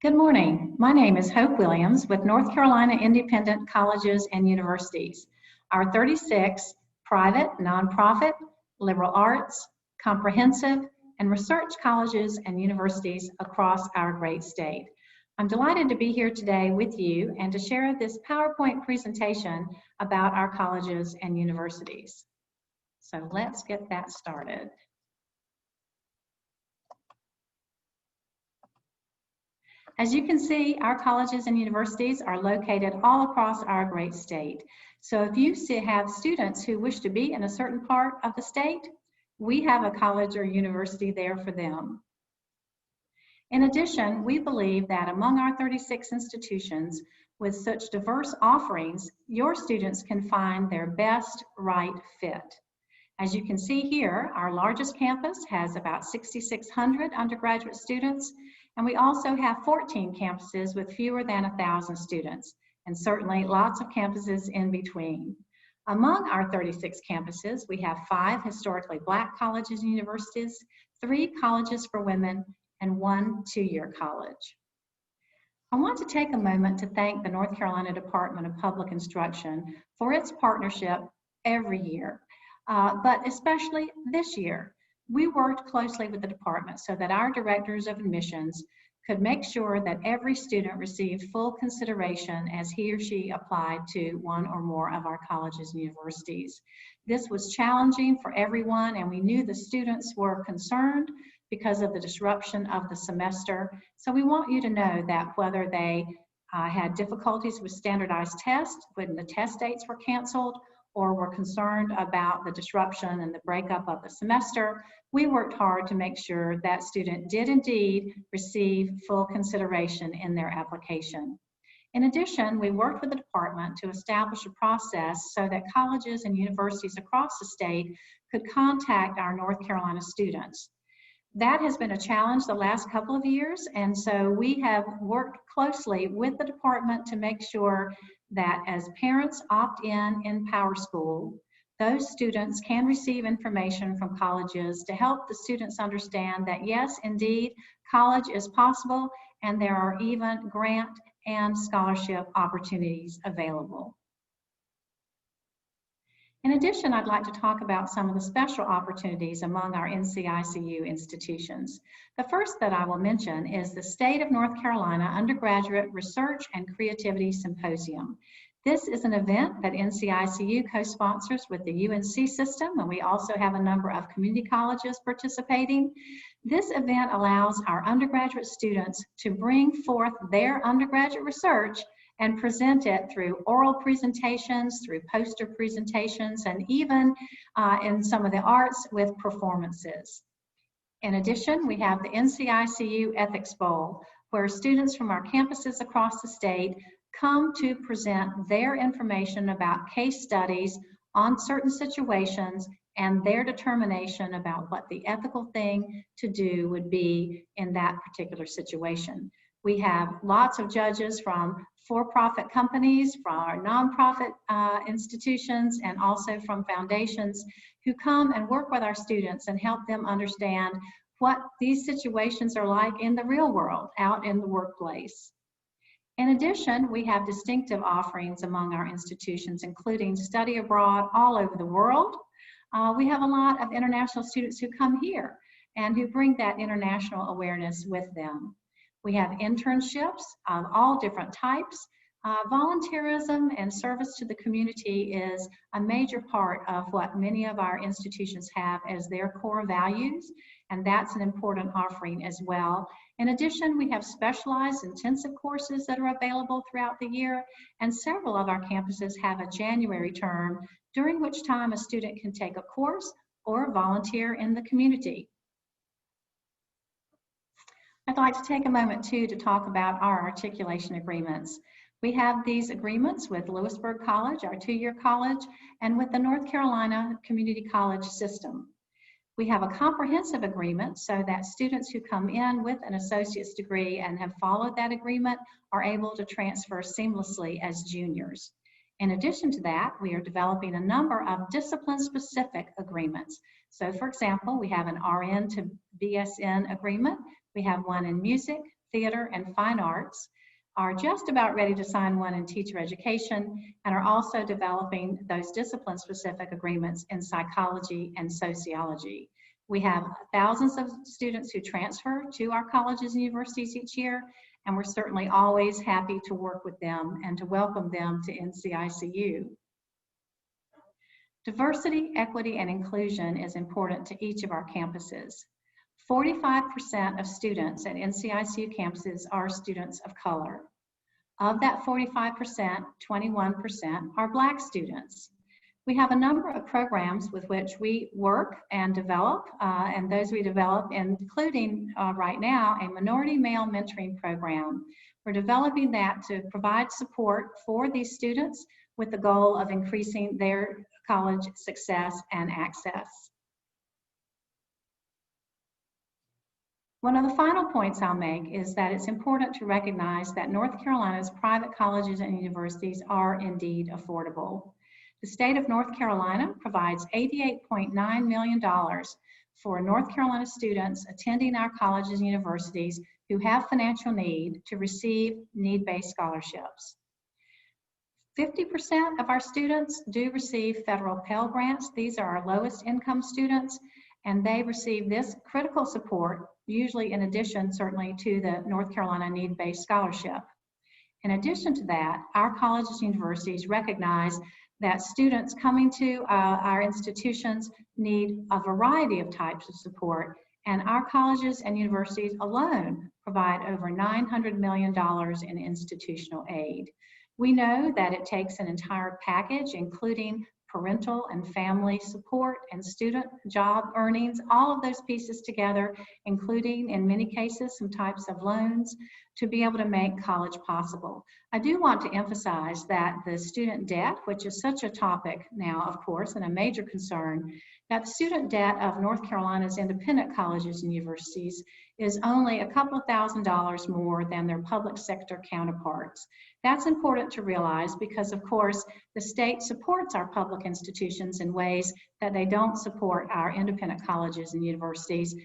Good morning. My name is Hope Williams with North Carolina Independent Colleges and Universities. Our 36 private, nonprofit, liberal arts, comprehensive, and research colleges and universities across our great state. I'm delighted to be here today with you and to share this PowerPoint presentation about our colleges and universities. So let's get that started. As you can see, our colleges and universities are located all across our great state. So if you have students who wish to be in a certain part of the state, we have a college or university there for them. In addition, we believe that among our 36 institutions with such diverse offerings, your students can find their best right fit. As you can see here, our largest campus has about 6,600 undergraduate students, and we also have 14 campuses with fewer than 1,000 students, and certainly lots of campuses in between. Among our 36 campuses, we have 5 historically Black colleges and universities, 3 colleges for women, and 1 two-year college. I want to take a moment to thank the North Carolina Department of Public Instruction for its partnership every year. But especially this year, we worked closely with the department so that our directors of admissions could make sure that every student received full consideration as he or she applied to one or more of our colleges and universities. This was challenging for everyone, and we knew the students were concerned because of the disruption of the semester. So we want you to know that whether they had difficulties with standardized tests, when the test dates were canceled, or were concerned about the disruption and the breakup of the semester, we worked hard to make sure that student did indeed receive full consideration in their application. In addition, we worked with the department to establish a process so that colleges and universities across the state could contact our North Carolina students. That has been a challenge the last couple of years, and so we have worked closely with the department to make sure that as parents opt in PowerSchool, those students can receive information from colleges to help the students understand that yes, indeed, college is possible, and there are even grant and scholarship opportunities available. In addition, I'd like to talk about some of the special opportunities among our NCICU institutions. The first that I will mention is the State of North Carolina Undergraduate Research and Creativity Symposium. This is an event that NCICU co-sponsors with the UNC system, and we also have a number of community colleges participating. This event allows our undergraduate students to bring forth their undergraduate research and present it through oral presentations, through poster presentations, and even in some of the arts with performances. In addition, we have the NCICU Ethics Bowl, where students from our campuses across the state come to present their information about case studies on certain situations and their determination about what the ethical thing to do would be in that particular situation. We have lots of judges from for-profit companies, from our nonprofit institutions, and also from foundations who come and work with our students and help them understand what these situations are like in the real world, out in the workplace. In addition, we have distinctive offerings among our institutions, including study abroad all over the world. We have a lot of international students who come here and who bring that international awareness with them. We have internships of all different types. Volunteerism and service to the community is a major part of what many of our institutions have as their core values, and that's an important offering as well. In addition, we have specialized intensive courses that are available throughout the year, and several of our campuses have a January term, during which time a student can take a course or volunteer in the community. I'd like to take a moment too to talk about our articulation agreements. We have these agreements with Lewisburg College, our two-year college, and with the North Carolina Community College system. We have a comprehensive agreement so that students who come in with an associate's degree and have followed that agreement are able to transfer seamlessly as juniors. In addition to that, we are developing a number of discipline-specific agreements. So for example, we have an RN to BSN agreement. We have one in music, theater, and fine arts, are just about ready to sign one in teacher education, and are also developing those discipline-specific agreements in psychology and sociology. We have thousands of students who transfer to our colleges and universities each year, and we're certainly always happy to work with them and to welcome them to NCICU. Diversity, equity, and inclusion is important to each of our campuses. 45% of students at NCICU campuses are students of color. Of that 45%, 21% are Black students. We have a number of programs with which we work and develop, and those we develop including right now a minority male mentoring program. We're developing that to provide support for these students with the goal of increasing their college success and access. One of the final points I'll make is that it's important to recognize that North Carolina's private colleges and universities are indeed affordable. The state of North Carolina provides $88.9 million for North Carolina students attending our colleges and universities who have financial need to receive need-based scholarships. 50% of our students do receive federal Pell Grants. These are our lowest income students, and they receive this critical support, usually in addition, certainly, to the North Carolina need-based scholarship. In addition to that, our colleges and universities recognize that students coming to our institutions need a variety of types of support, and our colleges and universities alone provide over $900 million in institutional aid. We know that it takes an entire package, including parental and family support and student job earnings, all of those pieces together, including in many cases some types of loans, to be able to make college possible. I do want to emphasize that the student debt, which is such a topic now, of course, and a major concern, that the student debt of North Carolina's independent colleges and universities is only a couple of $1,000s more than their public sector counterparts. That's important to realize because, of course, the state supports our public institutions in ways that they don't support our independent colleges and universities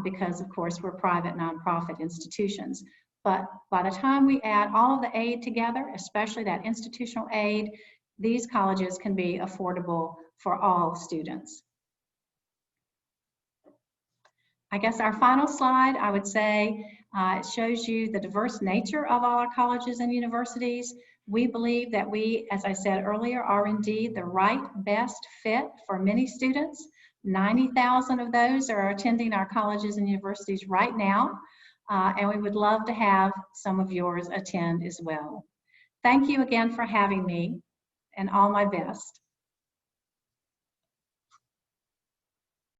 because, of course, we're private nonprofit institutions. But by the time we add all of the aid together, especially that institutional aid, these colleges can be affordable for all students. I guess our final slide, I would say, it shows you the diverse nature of all our colleges and universities. We believe that we, as I said earlier, are indeed the right best fit for many students. 90,000 of those are attending our colleges and universities right now, and we would love to have some of yours attend as well. Thank you again for having me, and all my best.